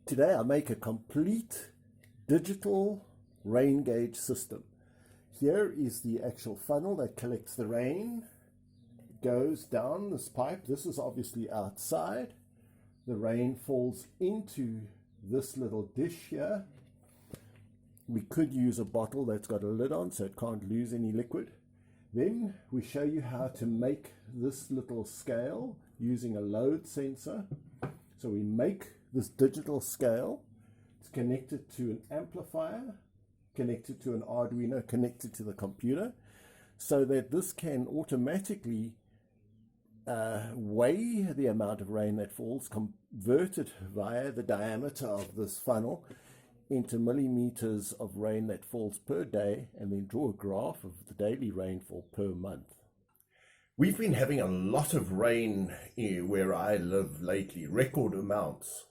Today I make a complete digital rain gauge system. Here is the actual funnel that collects the rain. It goes down this pipe. This is obviously outside. The rain falls into this little dish here. We could use a bottle that's got a lid on so it can't lose any liquid. Then we show you how to make this little scale using a load sensor. So we make this digital scale. It's connected to an amplifier, connected to an Arduino, connected to the computer, so that this can automatically weigh the amount of rain that falls, convert it via the diameter of this funnel into millimeters of rain that falls per day, and then draw a graph of the daily rainfall per month. We've been having a lot of rain where I live lately, record amounts.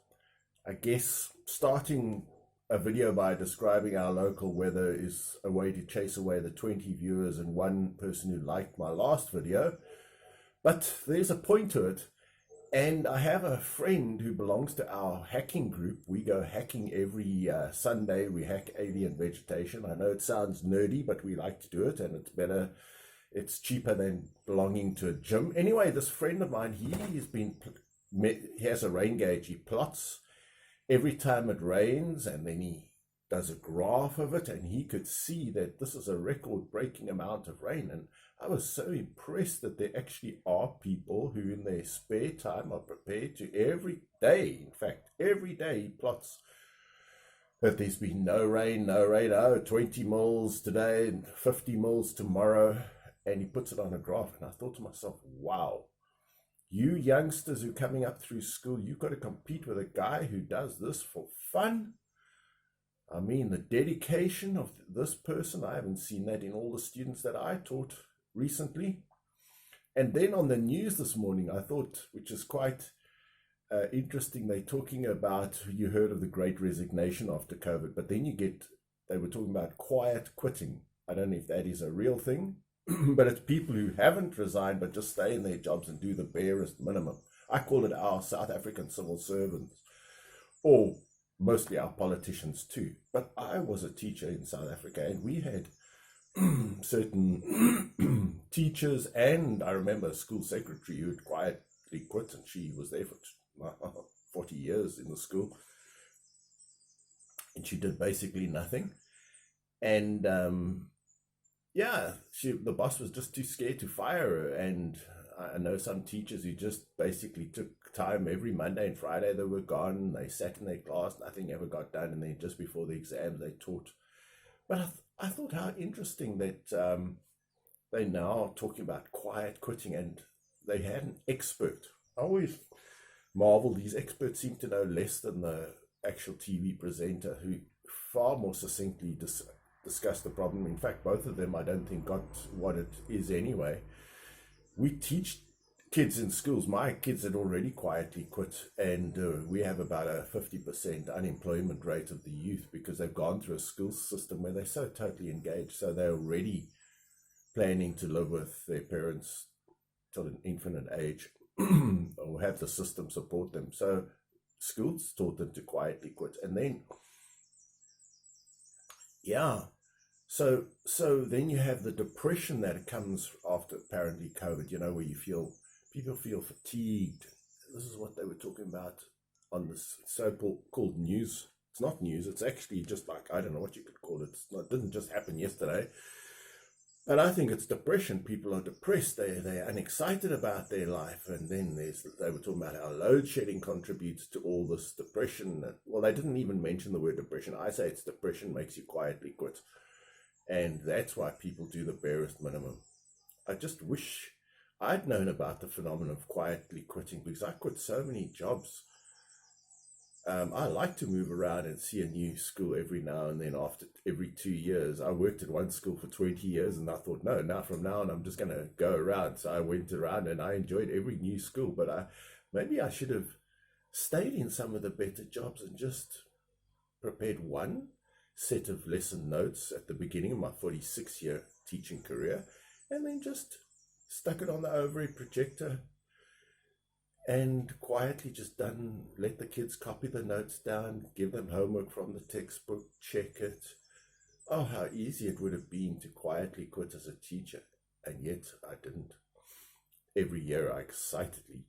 I guess starting a video by describing our local weather is a way to chase away the 20 viewers and one person who liked my last video. But there's a point to it. And I have a friend who belongs to our hacking group. We go hacking every Sunday. We hack alien vegetation. I know it sounds nerdy, but we like to do it, and it's better. It's cheaper than belonging to a gym. Anyway, this friend of mine, he has a rain gauge. He plots every time it rains, and then he does a graph of it, and he could see that this is a record-breaking amount of rain. And I was so impressed that there actually are people who in their spare time are prepared to every day, in fact, every day he plots that there's been no rain, 20 mils today and 50 mils tomorrow, and he puts it on a graph. And I thought to myself, wow, you youngsters who are coming up through school, you've got to compete with a guy who does this for fun. I mean, the dedication of this person, I haven't seen that in all the students that I taught recently. And then on the news this morning, I thought, which is quite interesting, they're talking about, you heard of the Great Resignation after COVID, but then they were talking about quiet quitting. I don't know if that is a real thing, but it's people who haven't resigned but just stay in their jobs and do the barest minimum. I call it our South African civil servants, or mostly our politicians too. But I was a teacher in South Africa, and we had certain teachers, and I remember a school secretary who had quietly quit, and she was there for 40 years in the school, and she did basically nothing. And the boss was just too scared to fire her. And I know some teachers who just basically took time every Monday and Friday. They were gone, they sat in their class, nothing ever got done, and then just before the exams they taught. But I thought how interesting that they're now talking about quiet quitting, and they had an expert. I always marvel, these experts seem to know less than the actual TV presenter, who far more succinctly discussed the problem. In fact, both of them I don't think got what it is anyway. We teach kids in schools. My kids had already quietly quit, and we have about a 50% unemployment rate of the youth because they've gone through a school system where they're so totally engaged. So they're already planning to live with their parents till an infinite age or have the system support them. So schools taught them to quietly quit. And then, so then you have the depression that comes after apparently COVID, where people feel fatigued. This is what they were talking about on this so-called news. It's not news. It's actually just like, I don't know what you could call it. It didn't just happen yesterday. And I think it's depression. People are depressed. They're unexcited about their life. And then they were talking about how load shedding contributes to all this depression. Well, they didn't even mention the word depression. I say it's depression makes you quietly quit. And that's why people do the barest minimum. I just wish I'd known about the phenomenon of quietly quitting, because I quit so many jobs. I like to move around and see a new school every now and then. After every 2 years, I worked at one school for 20 years, and I thought, no, now from now on, I'm just going to go around. So I went around, and I enjoyed every new school. But maybe I should have stayed in some of the better jobs and just prepared one set of lesson notes at the beginning of my 46-year teaching career, and then just stuck it on the overhead projector and quietly just let the kids copy the notes down, give them homework from the textbook, check it. Oh, how easy it would have been to quietly quit as a teacher, and yet I didn't. Every year I excitedly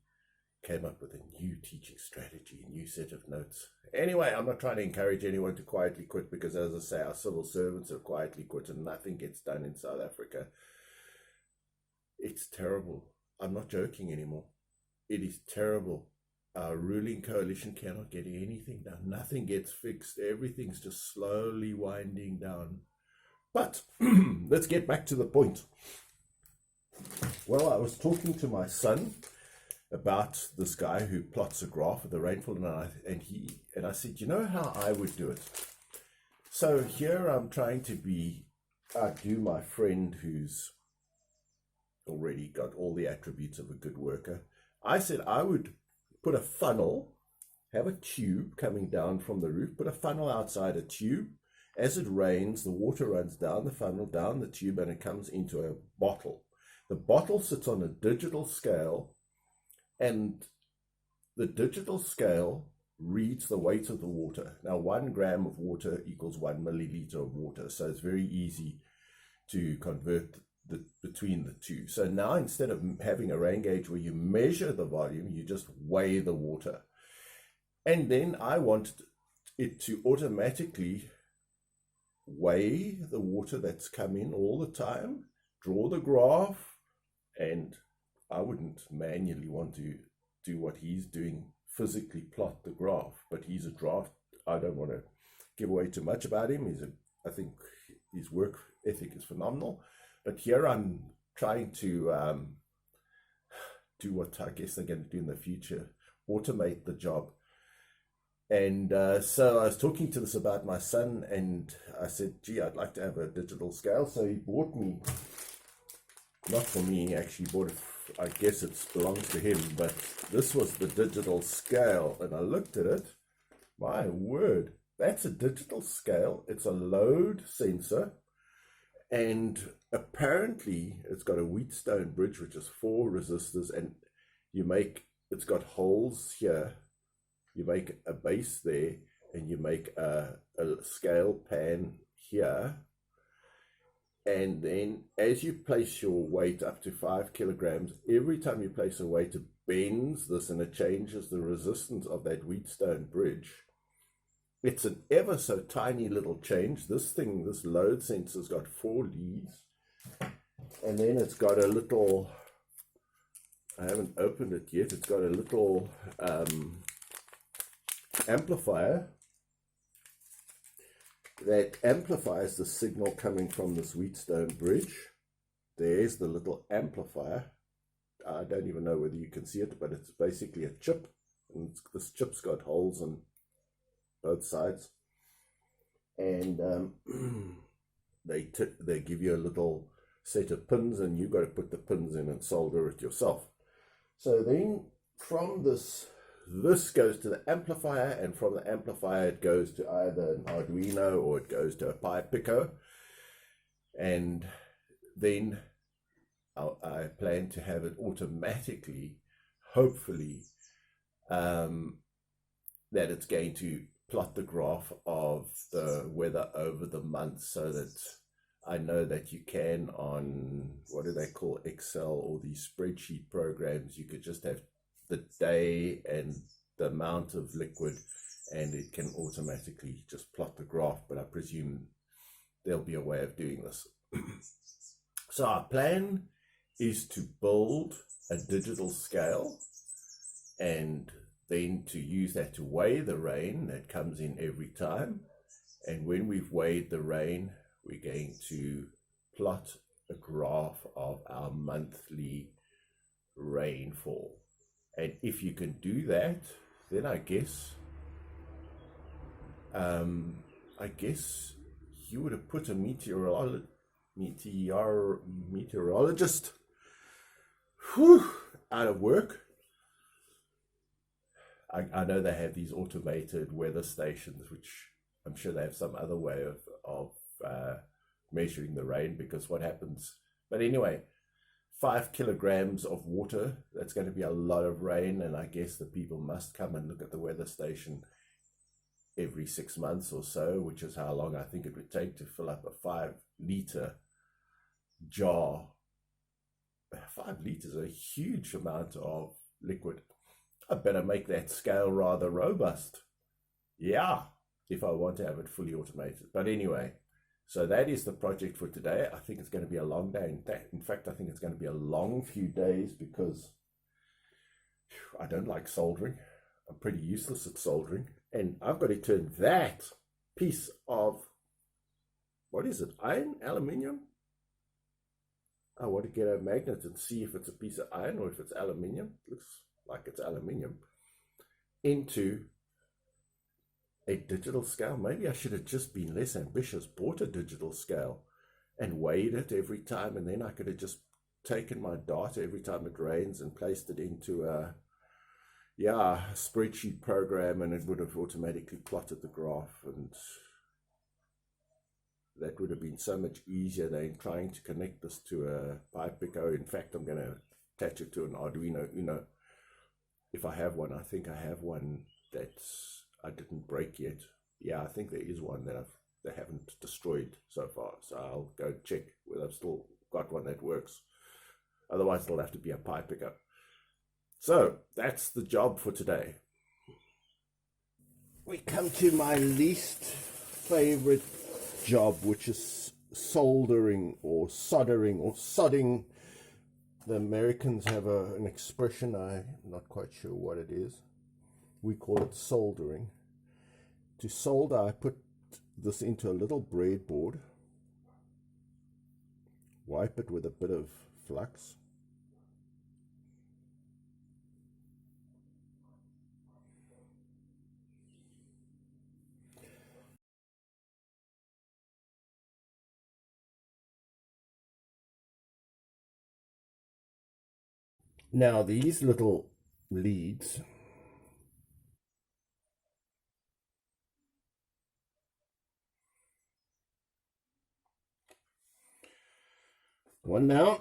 came up with a new teaching strategy, a new set of notes. Anyway, I'm not trying to encourage anyone to quietly quit, because as I say, our civil servants have quietly quit and nothing gets done in South Africa. It's terrible. I'm not joking anymore. It is terrible. Our ruling coalition cannot get anything done. Nothing gets fixed. Everything's just slowly winding down. But let's get back to the point. Well, I was talking to my son about this guy who plots a graph of the rainfall, and I said, you know how I would do it? So here I'm trying to outdo my friend who's already got all the attributes of a good worker. I said I would put a funnel, have a tube coming down from the roof, put a funnel outside a tube. As it rains, the water runs down the funnel, down the tube, and it comes into a bottle. The bottle sits on a digital scale, and the digital scale reads the weight of the water. Now, 1 gram of water equals 1 milliliter of water, so it's very easy to convert between the two. So now, instead of having a rain gauge where you measure the volume, you just weigh the water. And then I wanted it to automatically weigh the water that's come in all the time, draw the graph, and I wouldn't manually want to do what he's doing, physically plot the graph, but he's a draft. I don't want to give away too much about him. I think his work ethic is phenomenal. But here I'm trying to do what I guess they're going to do in the future, automate the job. And so I was talking to this about my son, and I said, gee, I'd like to have a digital scale. So he bought me, not for me, he actually bought it, I guess it belongs to him, but this was the digital scale. And I looked at it, my word, that's a digital scale. It's a load sensor. And apparently it's got a Wheatstone bridge, which is 4 resistors, and it's got holes here. You make a base there, and you make a scale pan here. And then as you place your weight up to 5 kilograms, every time you place a weight, it bends this and it changes the resistance of that Wheatstone bridge. It's an ever so tiny little change. This load sensor's got 4 leads, and then it's got a little, I haven't opened it yet, it's got a little amplifier that amplifies the signal coming from this Wheatstone bridge. There's the little amplifier. I don't even know whether you can see it, but it's basically a chip, and this chip's got holes on both sides, and they give you a little set of pins, and you've got to put the pins in and solder it yourself. So then from this goes to the amplifier, and from the amplifier it goes to either an Arduino or it goes to a Pi Pico, and then I plan to have it automatically, hopefully, that it's going to plot the graph of the weather over the month, so that I know that you can, on what do they call Excel or these spreadsheet programs, you could just have the day and the amount of liquid, and it can automatically just plot the graph. But I presume there'll be a way of doing this. So our plan is to build a digital scale, and then to use that to weigh the rain that comes in every time. And when we've weighed the rain, we're going to plot a graph of our monthly rainfall. And if you can do that, then I guess you would have put a meteorologist out of work. I know they have these automated weather stations, which I'm sure they have some other way of measuring the rain, because what happens. But anyway, 5 kilograms of water. That's going to be a lot of rain, and I guess the people must come and look at the weather station every 6 months or so, which is how long I think it would take to fill up a 5-liter jar. 5 liters is a huge amount of liquid. I better make that scale rather robust. Yeah, if I want to have it fully automated. But anyway, so that is the project for today. I think it's going to be a long day. In fact, I think it's going to be a long few days because I don't like soldering. I'm pretty useless at soldering. And I've got to turn that piece of, what is it, iron, aluminium? I want to get a magnet and see if it's a piece of iron or if it's aluminium. Looks like it's aluminium. Into a digital scale. Maybe I should have just been less ambitious, bought a digital scale and weighed it every time, and then I could have just taken my data every time it rains and placed it into a spreadsheet program, and it would have automatically plotted the graph, and that would have been so much easier than trying to connect this to a pipe picker. In fact, I'm going to attach it to an Arduino Uno if I have one. I think I have one that I didn't break yet. Yeah, I think there is one that they haven't destroyed so far, so I'll go check whether I've still got one that works. Otherwise it'll have to be a pipe picker. So that's the job for today. We come to my least favorite job, which is soldering or soldering or sodding. The Americans have an expression, I'm not quite sure what it is. We call it soldering. To solder, I put this into a little breadboard, wipe it with a bit of flux, now these little leads one down,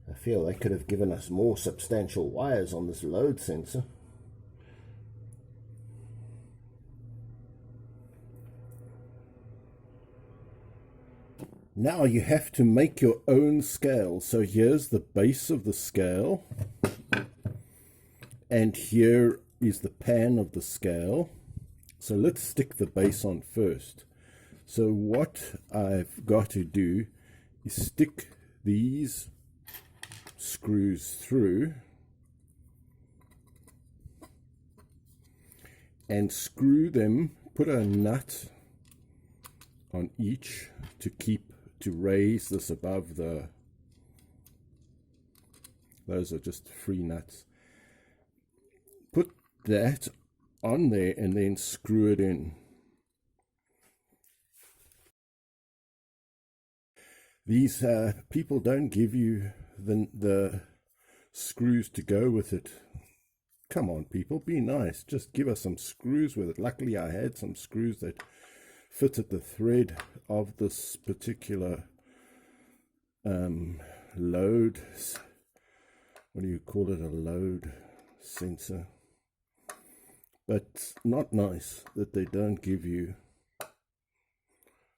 I feel they could have given us more substantial wires on this load sensor. Now you have to make your own scale. So here's the base of the scale, and here is the pan of the scale. So let's stick the base on first. So what I've got to do is stick these screws through and screw them, put a nut on each to raise this above the, those are just free nuts. Put that on there and then screw it in. These people don't give you the screws to go with it. Come on, people, be nice. Just give us some screws with it. Luckily, I had some screws that fitted the thread of this particular load. What do you call it? A load sensor. But not nice that they don't give you.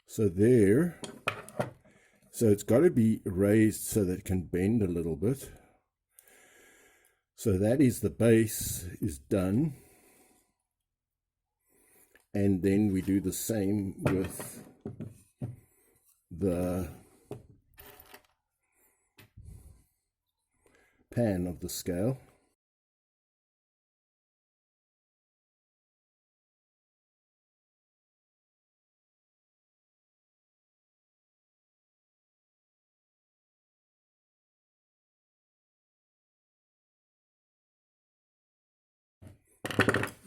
So there. So it's got to be raised so that it can bend a little bit. So that is the base is done. And then we do the same with the pan of the scale.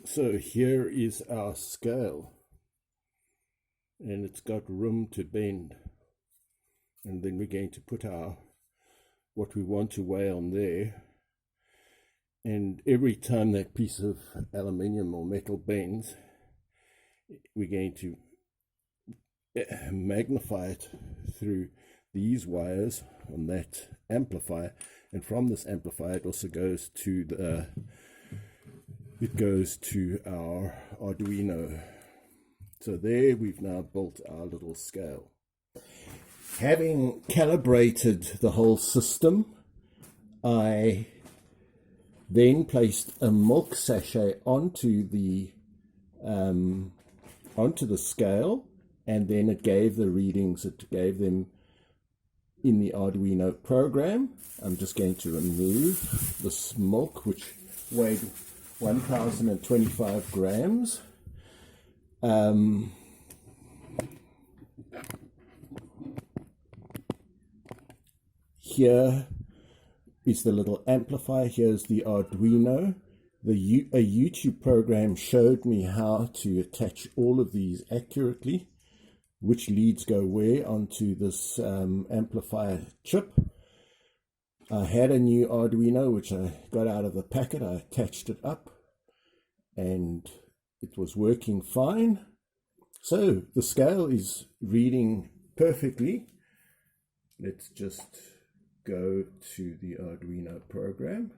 So here is our scale, and it's got room to bend, and then we're going to put our what we want to weigh on there, And every time that piece of aluminium or metal bends, we're going to magnify it through these wires on that amplifier, and from this amplifier it also goes to our Arduino. So there we've now built our little scale. Having calibrated the whole system, I then placed a milk sachet onto the scale, and then it gave the readings. It gave them in the Arduino program. I'm just going to remove this milk, which weighed 1,025 grams. Here is the little amplifier. Here's the Arduino. A YouTube program showed me how to attach all of these accurately, which leads go where onto this amplifier chip. I had a new Arduino which I got out of the packet. I attached it up and it was working fine. So the scale is reading perfectly. Let's just go to the Arduino program.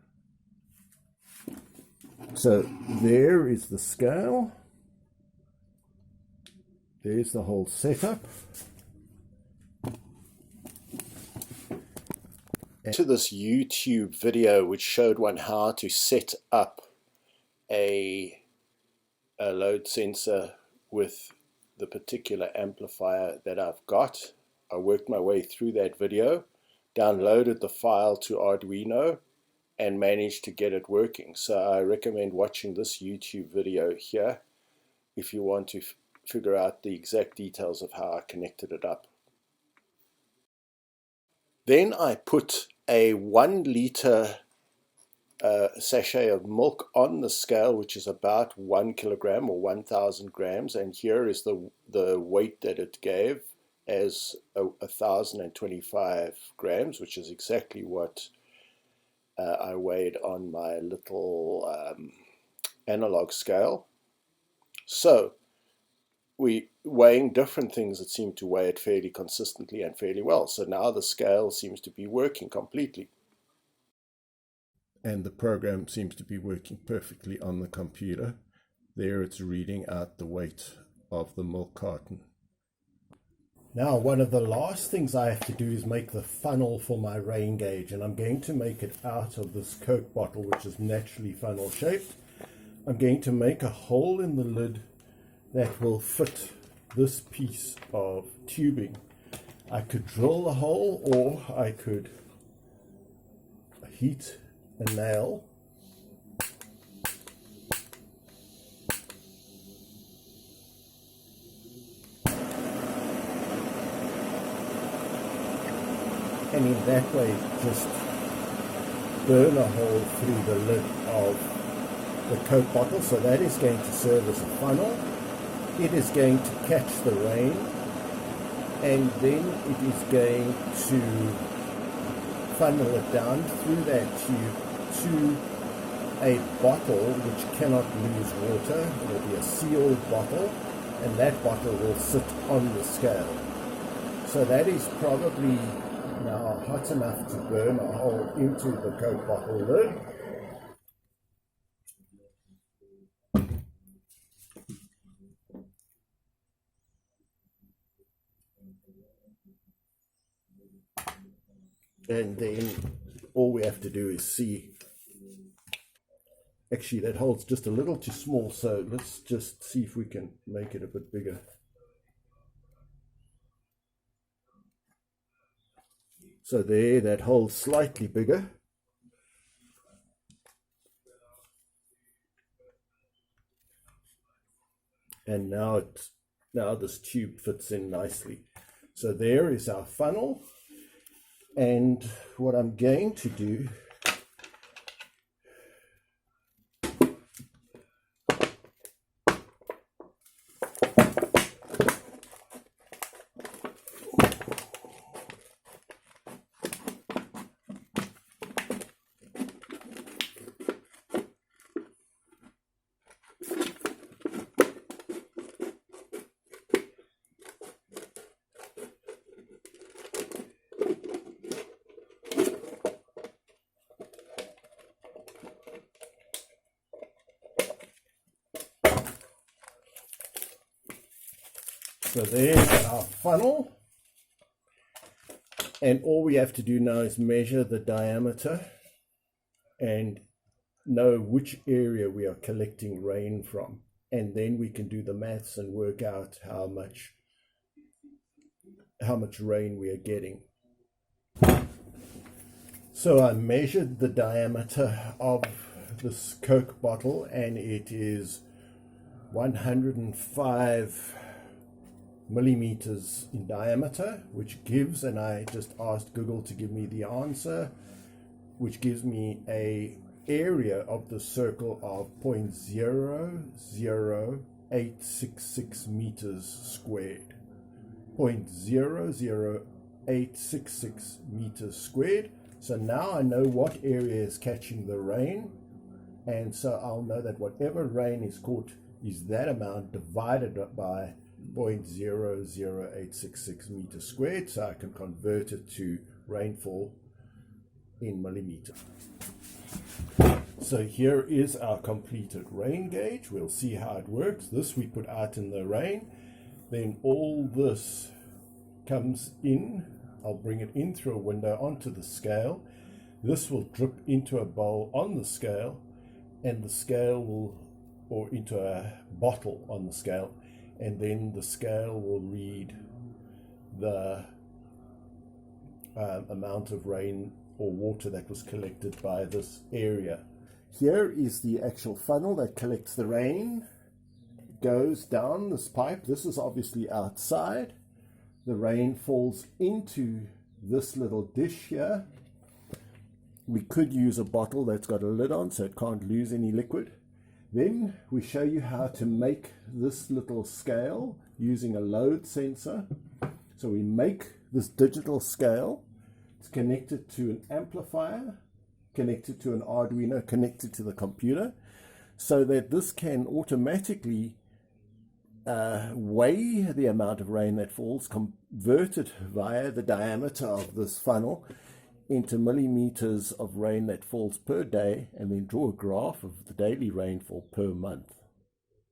So there is the scale. There's the whole setup. To this YouTube video which showed one how to set up a load sensor with the particular amplifier that I've got. I worked my way through that video, downloaded the file to Arduino, and managed to get it working. So I recommend watching this YouTube video here if you want to figure out the exact details of how I connected it up. Then I put a 1 liter sachet of milk on the scale, which is about 1 kilogram or 1,000 grams, and here is the weight that it gave as 1,025 grams, which is exactly what I weighed on my little analog scale. So we weighing different things that seem to weigh it fairly consistently and fairly well. So now the scale seems to be working completely. And the program seems to be working perfectly on the computer. There it's reading out the weight of the milk carton. Now, one of the last things I have to do is make the funnel for my rain gauge, and I'm going to make it out of this Coke bottle, which is naturally funnel shaped. I'm going to make a hole in the lid that will fit this piece of tubing. I could drill the hole, or I could heat a nail. And in that way just burn a hole through the lid of the Coke bottle. So that is going to serve as a funnel. It is going to catch the rain, and then it is going to funnel it down through that tube to a bottle which cannot lose water. It will be a sealed bottle, and that bottle will sit on the scale. So that is probably now hot enough to burn a hole into the Coke bottle lid. And then all we have to do is see. Actually, that hole's just a little too small, so let's just see if we can make it a bit bigger. So there, that hole's slightly bigger. And now this tube fits in nicely. So there is our funnel. And what I'm going to do So there's our funnel, and all we have to do now is measure the diameter and know which area we are collecting rain from, and then we can do the maths and work out how much rain we are getting. So I measured the diameter of this Coke bottle, and it is 105 millimeters in diameter, which gives, and I just asked Google to give me the answer, which gives me a area of the circle of 0.00866 meters squared. 0.00866 meters squared. So now I know what area is catching the rain, and so I'll know that whatever rain is caught is that amount divided by 0.00866 meters squared, so I can convert it to rainfall in millimeter. So here is our completed rain gauge. We'll see how it works. This we put out in the rain, then all this comes in. I'll bring it in through a window onto the scale. This will drip into a bowl on the scale, and the scale will, or into a bottle on the scale, and then the scale will read the amount of rain or water that was collected by this area. Here is the actual funnel that collects the rain. It goes down this pipe. This is obviously outside. The rain falls into this little dish here. We could use a bottle that's got a lid on so it can't lose any liquid. Then we show you how to make this little scale using a load sensor. So we make this digital scale. It's connected to an amplifier, connected to an Arduino, connected to the computer, so that this can automatically weigh the amount of rain that falls, convert it via the diameter of this funnel into millimeters of rain that falls per day, and then draw a graph of the daily rainfall per month.